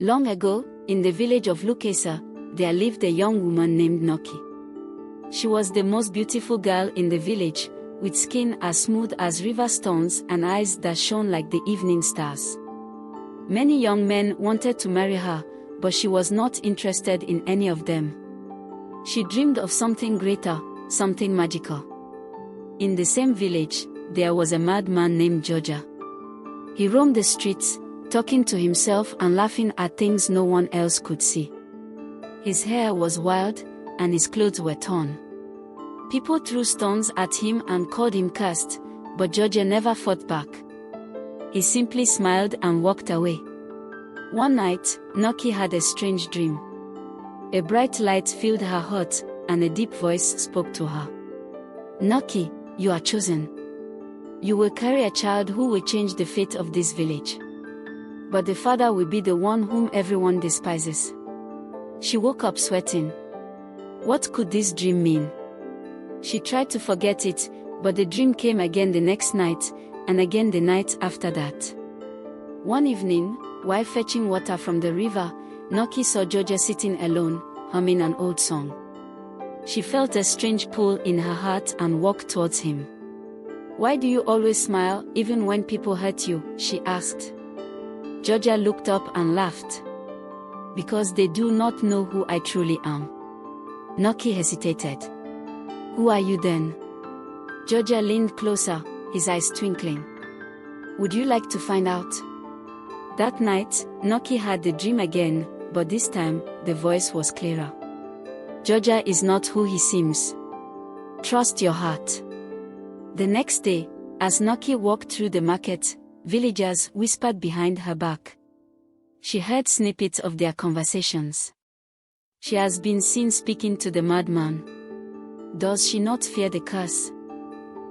Long ago, in the village of Lukesa, there lived a young woman named Noki. She was the most beautiful girl in the village, with skin as smooth as river stones and eyes that shone like the evening stars. Many young men wanted to marry her, but she was not interested in any of them. She dreamed of something greater, something magical. In the same village, there was a madman named Georgia. He roamed the streets, talking to himself and laughing at things no one else could see. His hair was wild, and his clothes were torn. People threw stones at him and called him cursed, but Georgia never fought back. He simply smiled and walked away. One night, Noki had a strange dream. A bright light filled her heart, and a deep voice spoke to her. "Noki, you are chosen. You will carry a child who will change the fate of this village. But the father will be the one whom everyone despises." She woke up sweating. What could this dream mean? She tried to forget it, but the dream came again the next night, and again the night after that. One evening, while fetching water from the river, Noki saw Georgia sitting alone, humming an old song. She felt a strange pull in her heart and walked towards him. "Why do you always smile, even when people hurt you?" she asked. Georgia looked up and laughed. "Because they do not know who I truly am." Noki hesitated. "Who are you then?" Georgia leaned closer, his eyes twinkling. "Would you like to find out?" That night, Noki had the dream again, but this time, the voice was clearer. "Georgia is not who he seems. Trust your heart." The next day, as Noki walked through the market, villagers whispered behind her back. She heard snippets of their conversations. "She has been seen speaking to the madman. Does she not fear the curse?"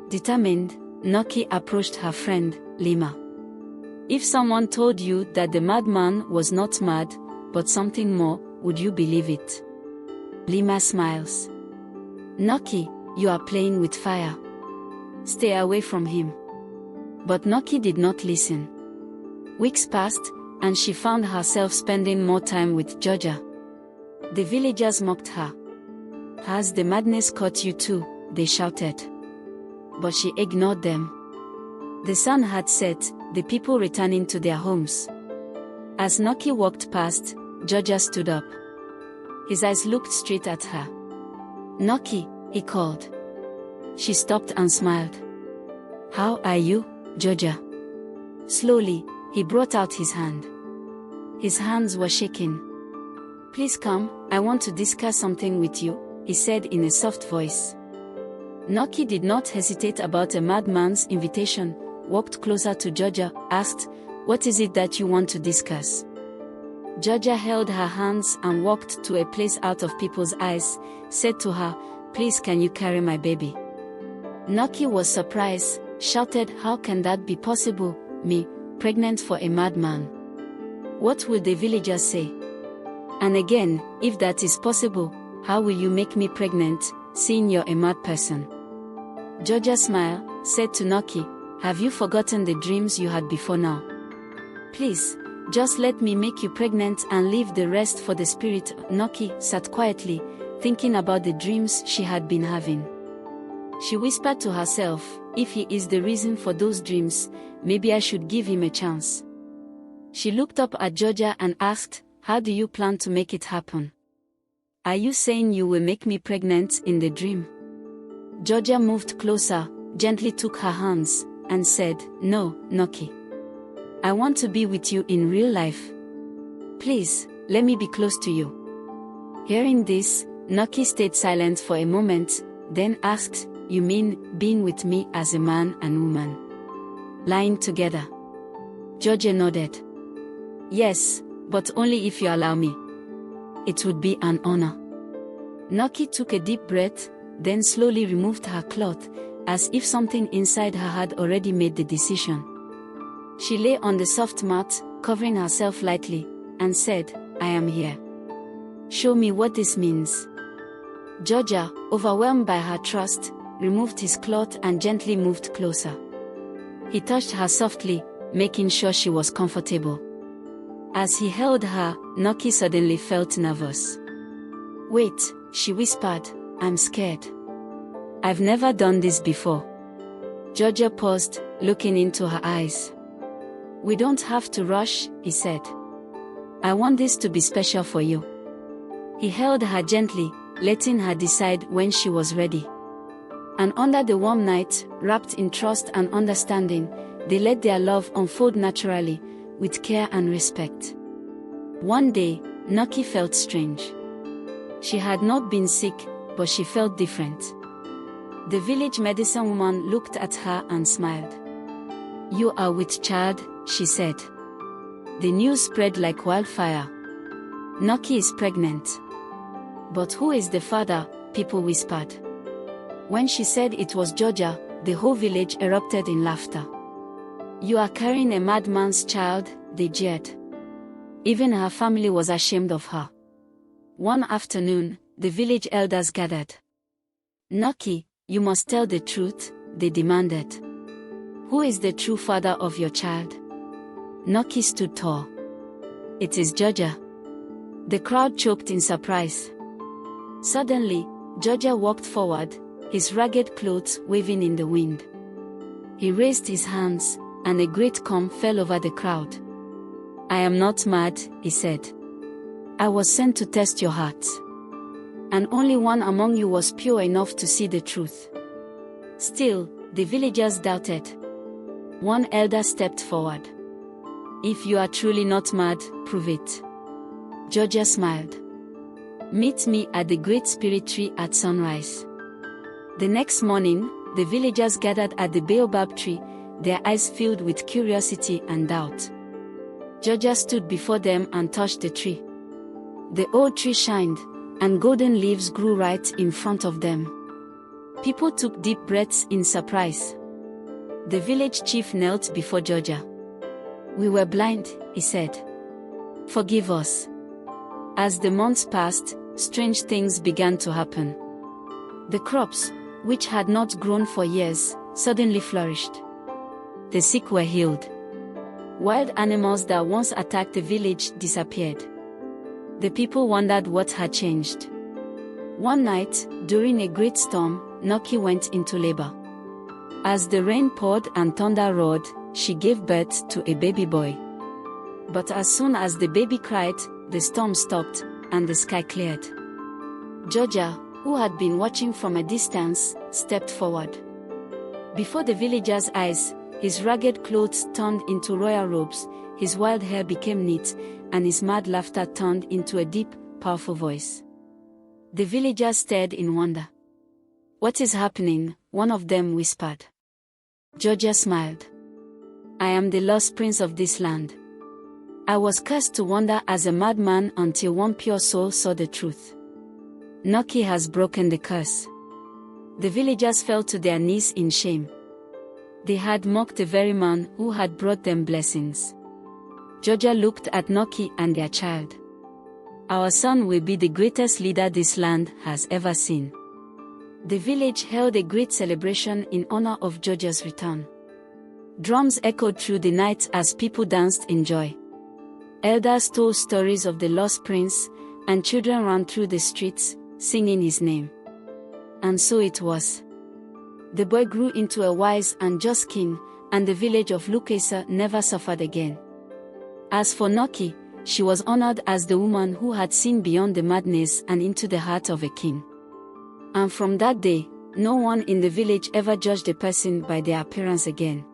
Determined, Noki approached her friend, Lima. "If someone told you that the madman was not mad, but something more, would you believe it?" Lima smiles. "Noki, you are playing with fire. Stay away from him." But Noki did not listen. Weeks passed, and she found herself spending more time with Georgia. The villagers mocked her. "Has the madness caught you too?" they shouted. But she ignored them. The sun had set, the people returning to their homes. As Noki walked past, Georgia stood up. His eyes looked straight at her. "Noki," he called. She stopped and smiled. "How are you, Georgia?" Slowly, he brought out his hand. His hands were shaking. "Please come, I want to discuss something with you," he said in a soft voice. Noki did not hesitate about a madman's invitation, walked closer to Georgia, asked, "What is it that you want to discuss?" Georgia held her hands and walked to a place out of people's eyes, said to her, "Please, can you carry my baby?" Noki was surprised, shouted, "How can that be possible, me, pregnant for a madman? What will the villagers say? And again, if that is possible, how will you make me pregnant, seeing you're a mad person?" Georgia smiled, said to Noki, "Have you forgotten the dreams you had before now? Please, just let me make you pregnant and leave the rest for the spirit." Noki sat quietly, thinking about the dreams she had been having. She whispered to herself, "If he is the reason for those dreams, maybe I should give him a chance." She looked up at Georgia and asked, "How do you plan to make it happen? Are you saying you will make me pregnant in the dream?" Georgia moved closer, gently took her hands, and said, "No, Noki. I want to be with you in real life. Please, let me be close to you." Hearing this, Noki stayed silent for a moment, then asked, "You mean, being with me as a man and woman? Lying together?" Georgia nodded. "Yes, but only if you allow me. It would be an honor." Noki took a deep breath, then slowly removed her cloth, as if something inside her had already made the decision. She lay on the soft mat, covering herself lightly, and said, "I am here. Show me what this means." Georgia, overwhelmed by her trust, removed his cloth and gently moved closer. He touched her softly, making sure she was comfortable. As he held her, Noki suddenly felt nervous. "Wait," she whispered, "I'm scared. I've never done this before." Georgia paused, looking into her eyes. "We don't have to rush," he said. "I want this to be special for you." He held her gently, letting her decide when she was ready. And under the warm night, wrapped in trust and understanding, they let their love unfold naturally, with care and respect. One day, Noki felt strange. She had not been sick, but she felt different. The village medicine woman looked at her and smiled. "You are with child," she said. The news spread like wildfire. "Noki is pregnant." "But who is the father?" people whispered. When she said it was Georgia, the whole village erupted in laughter. "You are carrying a madman's child," they jeered. Even her family was ashamed of her. One afternoon, the village elders gathered. "Noki, you must tell the truth," they demanded. "Who is the true father of your child?" Noki stood tall. "It is Georgia." The crowd choked in surprise. Suddenly, Georgia walked forward, his ragged clothes waving in the wind. He raised his hands, and a great calm fell over the crowd. "I am not mad," he said. "I was sent to test your heart. And only one among you was pure enough to see the truth." Still, the villagers doubted. One elder stepped forward. "If you are truly not mad, prove it." Georgia smiled. "Meet me at the great spirit tree at sunrise." The next morning, the villagers gathered at the baobab tree, their eyes filled with curiosity and doubt. Georgia stood before them and touched the tree. The old tree shined, and golden leaves grew right in front of them. People took deep breaths in surprise. The village chief knelt before Georgia. "We were blind," he said. "Forgive us." As the months passed, strange things began to happen. The crops, which had not grown for years, suddenly flourished. The sick were healed. Wild animals that once attacked the village disappeared. The people wondered what had changed. One night, during a great storm, Noki went into labor. As the rain poured and thunder roared, she gave birth to a baby boy. But as soon as the baby cried, the storm stopped, and the sky cleared. Georgia, who had been watching from a distance, stepped forward. Before the villagers' eyes, his ragged clothes turned into royal robes, his wild hair became neat, and his mad laughter turned into a deep, powerful voice. The villagers stared in wonder. "What is happening?" one of them whispered. Georgia smiled. "I am the lost prince of this land. I was cursed to wander as a madman until one pure soul saw the truth. Noki has broken the curse." The villagers fell to their knees in shame. They had mocked the very man who had brought them blessings. Georgia looked at Noki and their child. "Our son will be the greatest leader this land has ever seen." The village held a great celebration in honor of Georgia's return. Drums echoed through the night as people danced in joy. Elders told stories of the lost prince, and children ran through the streets, singing his name. And so it was. The boy grew into a wise and just king, and the village of Lukesa never suffered again. As for Noki, she was honored as the woman who had seen beyond the madness and into the heart of a king. And from that day, no one in the village ever judged a person by their appearance again.